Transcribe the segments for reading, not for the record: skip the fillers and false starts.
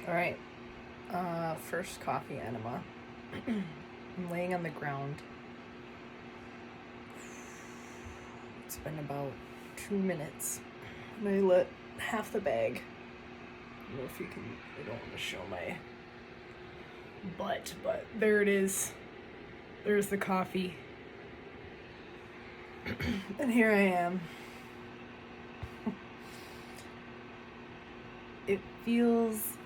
All right. First coffee enema. I'm laying on the ground. It's been about 2 minutes. And I lit half the bag. I don't know if you can, I don't want to show my butt, but there it is. There's the coffee. And here I am. It feels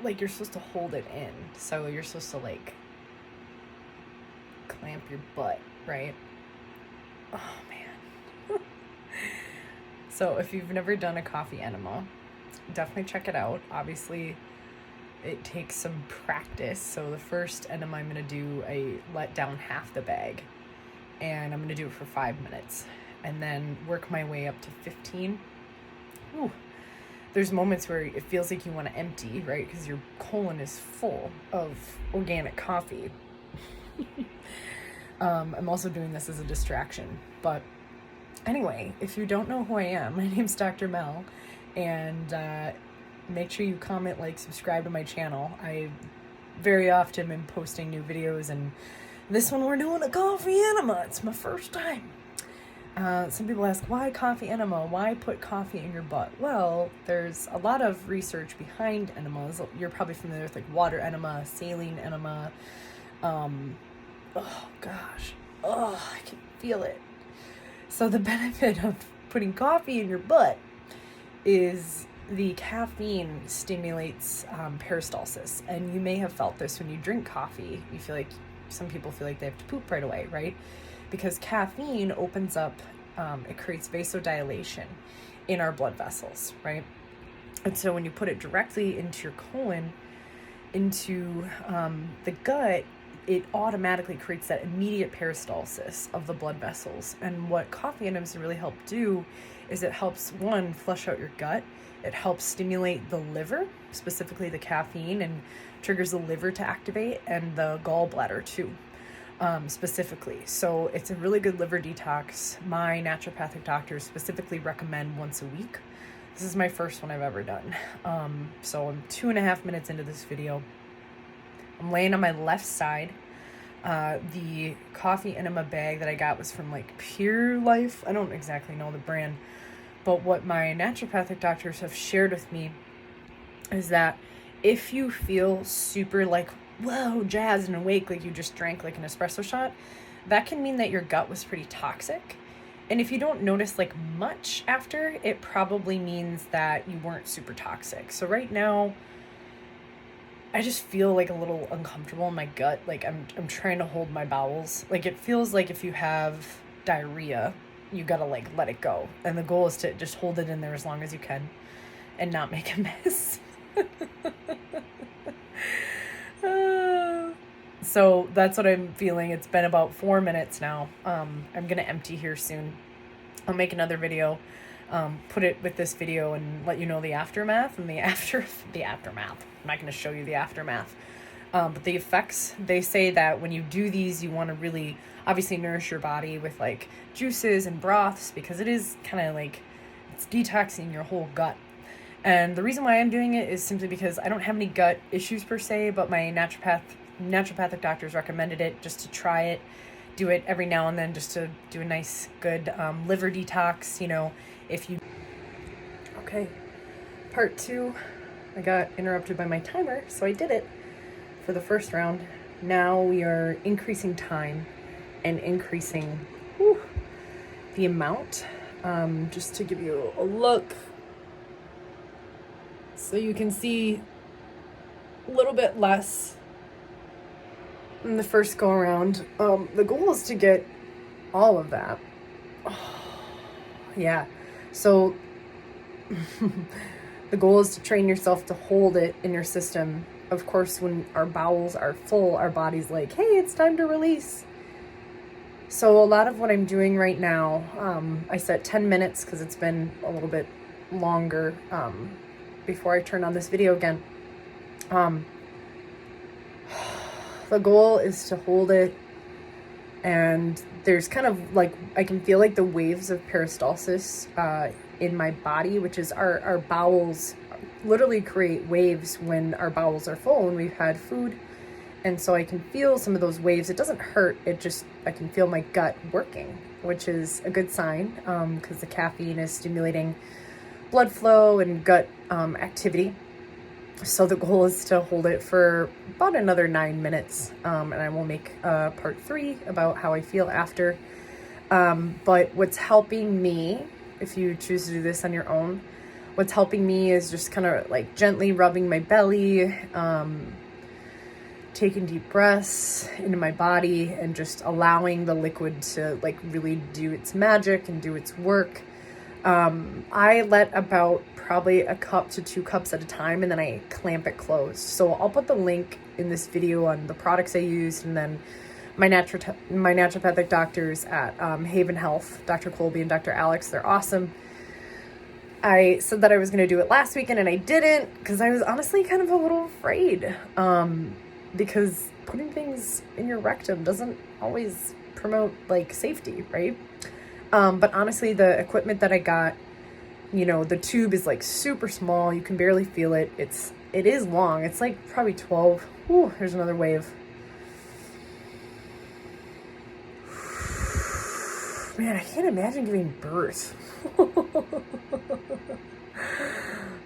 like you're supposed to hold it in. So you're supposed to like clamp your butt, right? Oh man. So if you've never done a coffee enema, definitely check it out. Obviously, it takes some practice. So the first enema I'm going to do, I let down half the bag. And I'm going to do it for 5 minutes. And then work my way up to 15. Ooh. There's moments where it feels like you want to empty, right? Because your colon is full of organic coffee. I'm also doing this as a distraction. But anyway, if you don't know who I am, my name's Dr. Mel. And make sure you comment, like, subscribe to my channel. I very often am posting new videos, and this one we're doing a coffee enema. It's my first time. Some people ask, why coffee enema? Why put coffee in your butt? Well, there's a lot of research behind enemas. You're probably familiar with like water enema, saline enema. Oh gosh. Oh, I can feel it. So the benefit of putting coffee in your butt is the caffeine stimulates peristalsis. And you may have felt this when you drink coffee. You feel like, some people feel like they have to poop right away, right? Because caffeine opens up, it creates vasodilation in our blood vessels, right? And so when you put it directly into your colon, into the gut, it automatically creates that immediate peristalsis of the blood vessels. And what coffee enemas really help do is it helps, one, flush out your gut. It helps stimulate the liver, specifically the caffeine, and triggers the liver to activate, and the gallbladder too, specifically. So it's a really good liver detox. My naturopathic doctors specifically recommend once a week. This is my first one I've ever done. So I'm 2.5 minutes into this video. I'm laying on my left side. The coffee enema bag that I got was from like Pure Life. I don't exactly know the brand, but what my naturopathic doctors have shared with me is that if you feel super like, whoa, jazzed and awake, like you just drank like an espresso shot, that can mean that your gut was pretty toxic. And if you don't notice like much after, it probably means that you weren't super toxic. So right now, I just feel like a little uncomfortable in my gut. Like I'm trying to hold my bowels. Like it feels like if you have diarrhea, you gotta like let it go. And the goal is to just hold it in there as long as you can and not make a mess. So that's what I'm feeling. It's been about 4 minutes now. I'm gonna empty here soon. I'll make another video, put it with this video, and let you know the aftermath and the aftermath. I'm not gonna show you the aftermath, but the effects. They say that when you do these, you want to really obviously nourish your body with like juices and broths, because it is kind of like it's detoxing your whole gut. And the reason why I'm doing it is simply because I don't have any gut issues per se, but my naturopathic doctors recommended it just to try it, do it every now and then, just to do a nice, good liver detox, you know, if you... Okay, part 2, I got interrupted by my timer, so I did it for the first round. Now we are increasing time and increasing the amount, just to give you a look. So you can see a little bit less in the first go around. The goal is to get all of that. Yeah. So the goal is to train yourself to hold it in your system. Of course, when our bowels are full, our body's like, hey, it's time to release. So a lot of what I'm doing right now, I set 10 minutes because it's been a little bit longer before I turn on this video again. The goal is to hold it, and there's kind of like, I can feel like the waves of peristalsis in my body, which is our bowels literally create waves when our bowels are full and we've had food. And so I can feel some of those waves. It doesn't hurt. I can feel my gut working, which is a good sign, because the caffeine is stimulating blood flow and gut activity. So the goal is to hold it for about another 9 minutes. And I will make part 3 about how I feel after. But what's helping me, if you choose to do this on your own, what's helping me is just kind of like gently rubbing my belly, taking deep breaths into my body, and just allowing the liquid to like really do its magic and do its work. I let about probably a cup to 2 cups at a time, and then I clamp it closed. So I'll put the link in this video on the products I used, and then my naturopathic doctors at Haven Health, Dr. Colby and Dr. Alex, they're awesome. I said that I was going to do it last weekend, and I didn't, because I was honestly kind of a little afraid, because putting things in your rectum doesn't always promote like safety, right? But honestly, the equipment that I got, you know, the tube is like super small. You can barely feel it. It is long. It's like probably 12. Ooh, here's another wave. Man, I can't imagine giving birth.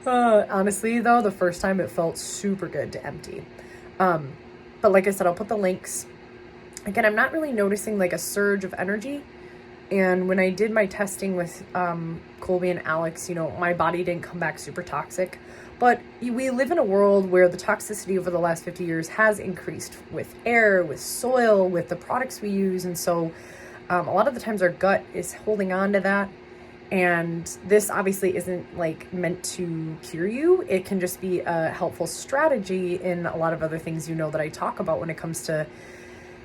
Honestly, though, the first time it felt super good to empty. But like I said, I'll put the links. Again, I'm not really noticing like a surge of energy. And when I did my testing with Colby and Alex, you know, my body didn't come back super toxic. But we live in a world where the toxicity over the last 50 years has increased with air, with soil, with the products we use. And so a lot of the times our gut is holding on to that. And this obviously isn't like meant to cure you. It can just be a helpful strategy in a lot of other things, you know, that I talk about when it comes to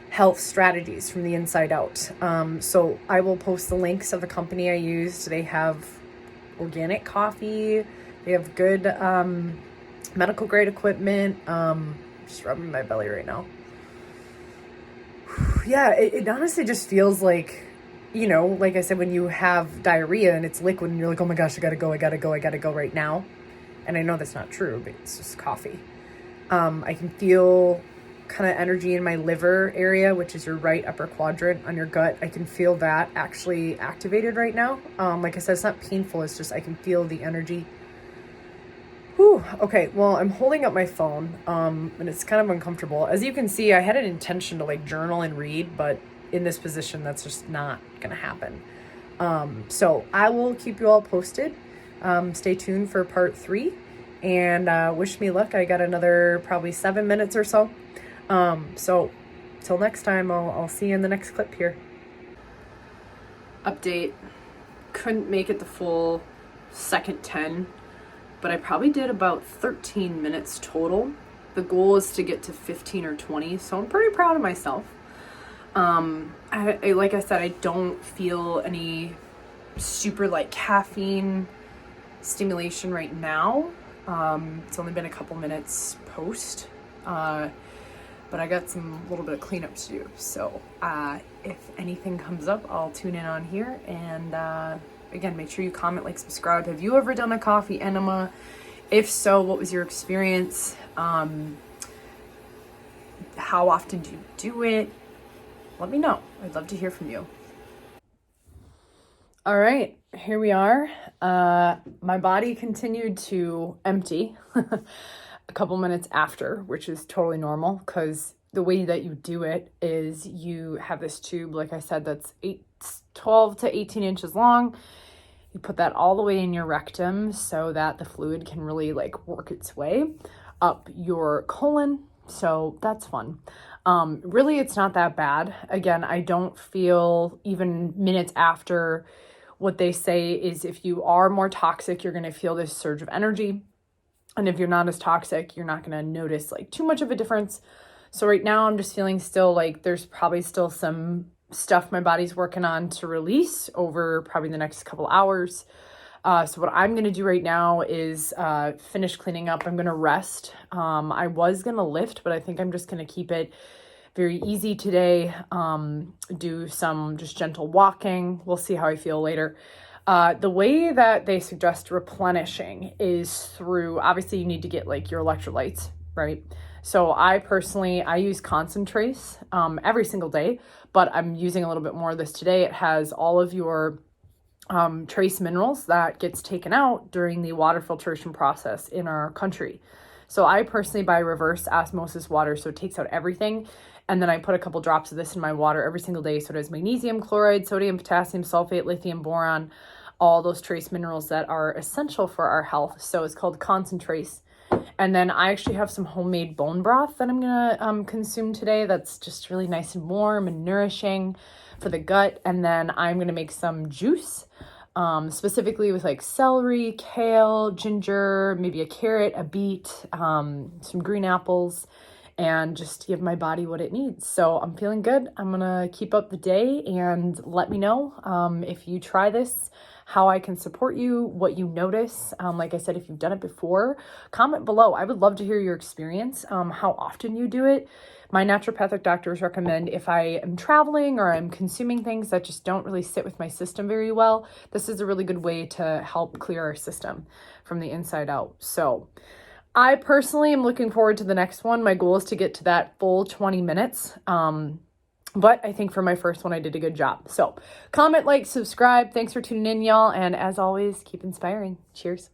health strategies from the inside out. So I will post the links of the company I used. They have organic coffee. They have good medical grade equipment. Just rubbing my belly right now. Yeah, it honestly just feels like, you know, like I said, when you have diarrhea and it's liquid and you're like, oh my gosh, I gotta go right now. And I know that's not true, but it's just coffee. I can feel kind of energy in my liver area, which is your right upper quadrant on your gut. I can feel that actually activated right now. Like I said, it's not painful. It's just, I can feel the energy. Whew. Okay. Well, I'm holding up my phone, and it's kind of uncomfortable. As you can see, I had an intention to like journal and read, but in this position, that's just not going to happen. So I will keep you all posted. Stay tuned for part 3, and wish me luck. I got another probably 7 minutes or so. So till next time, I'll see you in the next clip here. Update. Couldn't make it the full second 10, but I probably did about 13 minutes total. The goal is to get to 15 or 20, so I'm pretty proud of myself. Like I said, I don't feel any super like caffeine stimulation right now. It's only been a couple minutes post. But I got some little bit of cleanup to do. So if anything comes up, I'll tune in on here. And again, make sure you comment, like, subscribe. Have you ever done a coffee enema? If so, what was your experience? How often do you do it? Let me know. I'd love to hear from you. All right, here we are. My body continued to empty a couple minutes after, which is totally normal, because the way that you do it is you have this tube, like I said, that's 12 to 18 inches long. You put that all the way in your rectum so that the fluid can really like work its way up your colon. So that's fun. Really, it's not that bad. Again, I don't feel, even minutes after, what they say is if you are more toxic, you're going to feel this surge of energy. And if you're not as toxic, you're not going to notice like too much of a difference. So right now I'm just feeling still like there's probably still some stuff my body's working on to release over probably the next couple hours. So what I'm going to do right now is finish cleaning up. I'm going to rest. I was going to lift, but I think I'm just going to keep it very easy today. Do some just gentle walking. We'll see how I feel later. The way that they suggest replenishing is through, obviously you need to get like your electrolytes, right? So I use Concentrace every single day, but I'm using a little bit more of this today. It has all of your trace minerals that gets taken out during the water filtration process in our country. So I personally buy reverse osmosis water, so it takes out everything. And then I put a couple drops of this in my water every single day. So it has magnesium, chloride, sodium, potassium, sulfate, lithium, boron, all those trace minerals that are essential for our health. So it's called Concentrace. And then I actually have some homemade bone broth that I'm gonna consume today. That's just really nice and warm and nourishing for the gut. And then I'm gonna make some juice, specifically with like celery, kale, ginger, maybe a carrot, a beet, some green apples, and just give my body what it needs. So I'm feeling good. I'm gonna keep up the day and let me know if you try this, how I can support you, what you notice. Like I said, if you've done it before, comment below. I would love to hear your experience, how often you do it. My naturopathic doctors recommend if I am traveling or I'm consuming things that just don't really sit with my system very well, this is a really good way to help clear our system from the inside out. So I personally am looking forward to the next one. My goal is to get to that full 20 minutes. But I think for my first one, I did a good job. So comment, like, subscribe. Thanks for tuning in, y'all. And as always, keep inspiring. Cheers.